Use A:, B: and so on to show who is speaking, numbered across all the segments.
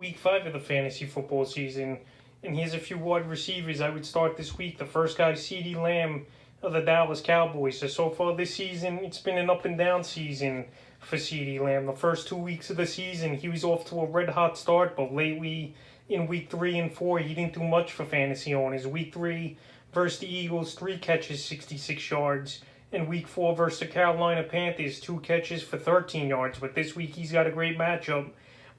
A: Week 5 of the fantasy football season, and here's a few wide receivers I would start this week. The first guy, CeeDee Lamb of the Dallas Cowboys. So far this season, it's been an up and down season for CeeDee Lamb. The first 2 weeks of the season, he was off to a red hot start, but lately in week 3 and 4, he didn't do much for fantasy owners. Week 3 versus the Eagles, 3 catches, 66 yards. And week 4 versus the Carolina Panthers, 2 catches for 13 yards. But this week, he's got a great matchup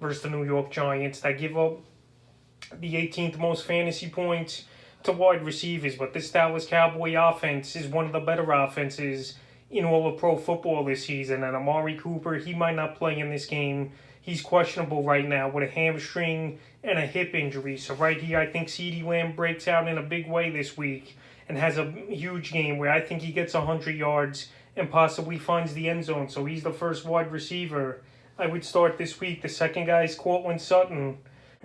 A: versus the New York Giants that give up the 18th most fantasy points to wide receivers. But this Dallas Cowboy offense is one of the better offenses in all of pro football this season. And Amari Cooper, he might not play in this game. He's questionable right now with a hamstring and a hip injury. So right here, I think CeeDee Lamb breaks out in a big way this week and has a huge game where I think he gets 100 yards and possibly finds the end zone. So he's the first wide receiver I would start this week. The second guy is Courtland Sutton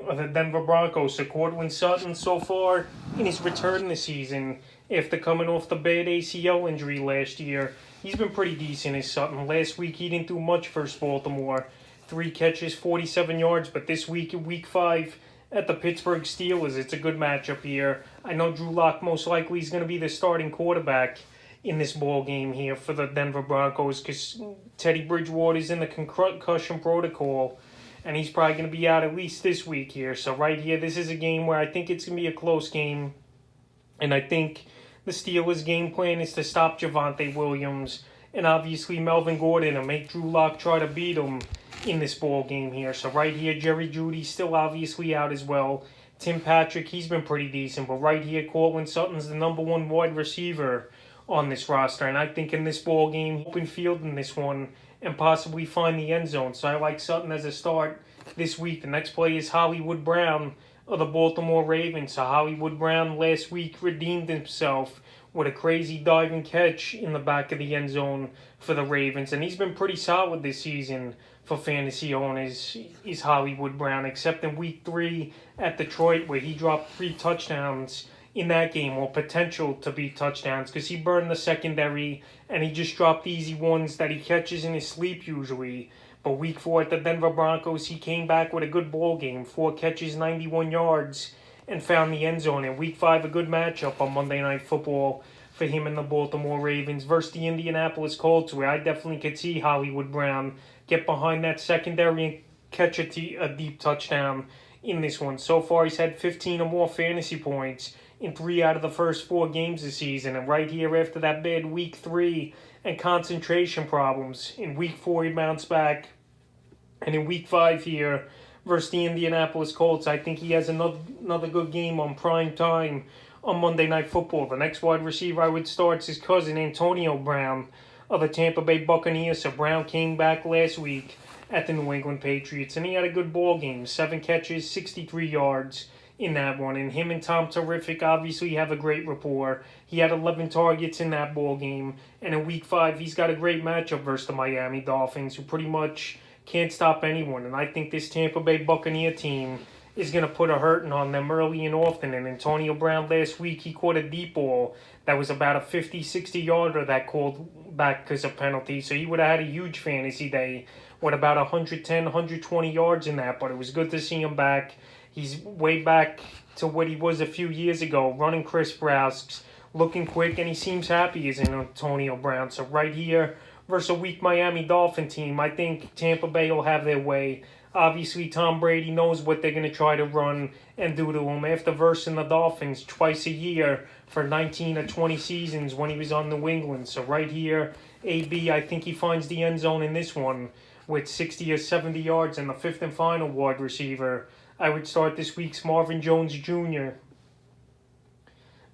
A: of the Denver Broncos. So Courtland Sutton, so far in his return this season, after coming off the bad ACL injury last year, he's been pretty decent as Sutton. Last week, he didn't do much versus Baltimore. 3 catches, 47 yards. But this week, in week 5, at the Pittsburgh Steelers, it's a good matchup here. I know Drew Lock most likely is going to be the starting quarterback in this ball game here for the Denver Broncos because Teddy Bridgewater is in the concussion protocol, and he's probably going to be out at least this week here. So right here, this is a game where I think it's going to be a close game, and I think the Steelers' game plan is to stop Javonte Williams and obviously Melvin Gordon and make Drew Lock try to beat him in this ball game here. So right here, Jerry Jeudy's still obviously out as well. Tim Patrick, he's been pretty decent, but right here, Courtland Sutton's the number 1 wide receiver on this roster, and I think in this ball game, open field in this one and possibly find the end zone. So I like Sutton as a start this week. The next play is Hollywood Brown of the Baltimore Ravens. So Hollywood Brown last week redeemed himself with a crazy diving catch in the back of the end zone for the Ravens, and he's been pretty solid this season for fantasy owners, is Hollywood Brown, except in week 3 at Detroit where he dropped 3 touchdowns in that game, or potential to be touchdowns, because he burned the secondary and he just dropped easy ones that he catches in his sleep usually. But week 4 at the Denver Broncos, he came back with a good ball game, 4 catches, 91 yards, and found the end zone. In week 5, a good matchup on Monday Night Football for him and the Baltimore Ravens versus the Indianapolis Colts, where I definitely could see Hollywood Brown get behind that secondary and catch a deep touchdown in this one. So far, he's had 15 or more fantasy points in 3 out of the first 4 games this season. And right here, after that bad week 3 and concentration problems, in week 4 he bounced back. And in week 5 here versus the Indianapolis Colts, I think he has another good game on prime time on Monday Night Football. The next wide receiver I would start is his cousin Antonio Brown of the Tampa Bay Buccaneers. So Brown came back last week at the New England Patriots, and he had a good ball game. 7 catches, 63 yards in that one. And him and Tom Terrific obviously have a great rapport. He had 11 targets in that ball game. And in week 5, he's got a great matchup versus the Miami Dolphins, who pretty much can't stop anyone. And I think this Tampa Bay Buccaneer team is going to put a hurting on them early and often. And Antonio Brown last week, he caught a deep ball that was about a 50, 60-yarder that called back because of penalty. So he would have had a huge fantasy day with about 110, 120 yards in that. But it was good to see him back. He's way back to what he was a few years ago, running crisp routes, looking quick, and he seems happy as in Antonio Brown. So right here versus a weak Miami Dolphin team, I think Tampa Bay will have their way. Obviously, Tom Brady knows what they're going to try to run and do to him. After versing the Dolphins twice a year for 19 or 20 seasons when he was on New England. So right here, AB, I think he finds the end zone in this one with 60 or 70 yards, and the 5th and final wide receiver I would start this week's Marvin Jones Jr.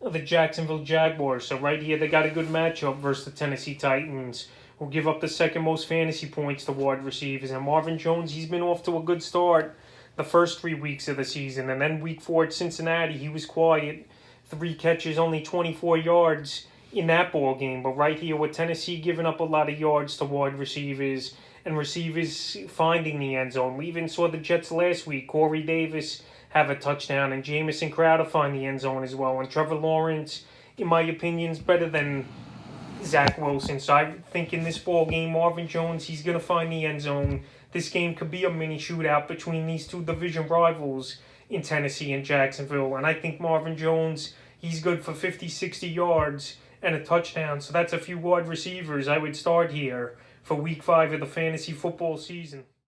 A: of the Jacksonville Jaguars. So right here, they got a good matchup versus the Tennessee Titans, who give up the 2nd most fantasy points to wide receivers. And Marvin Jones, he's been off to a good start the first 3 weeks of the season. And then week 4 at Cincinnati, he was quiet. 3 catches, only 24 yards in that ball game. But right here with Tennessee giving up a lot of yards to wide receivers and receivers finding the end zone. We even saw the Jets last week. Corey Davis have a touchdown and Jamison Crowder find the end zone as well. And Trevor Lawrence, in my opinion, is better than Zach Wilson. So I think in this ball game, Marvin Jones, he's going to find the end zone this game could be a mini shootout between these two division rivals in Tennessee and Jacksonville. And I think Marvin Jones, he's good for 50, 60 yards and a touchdown. So that's a few wide receivers I would start here for week 5 of the fantasy football season.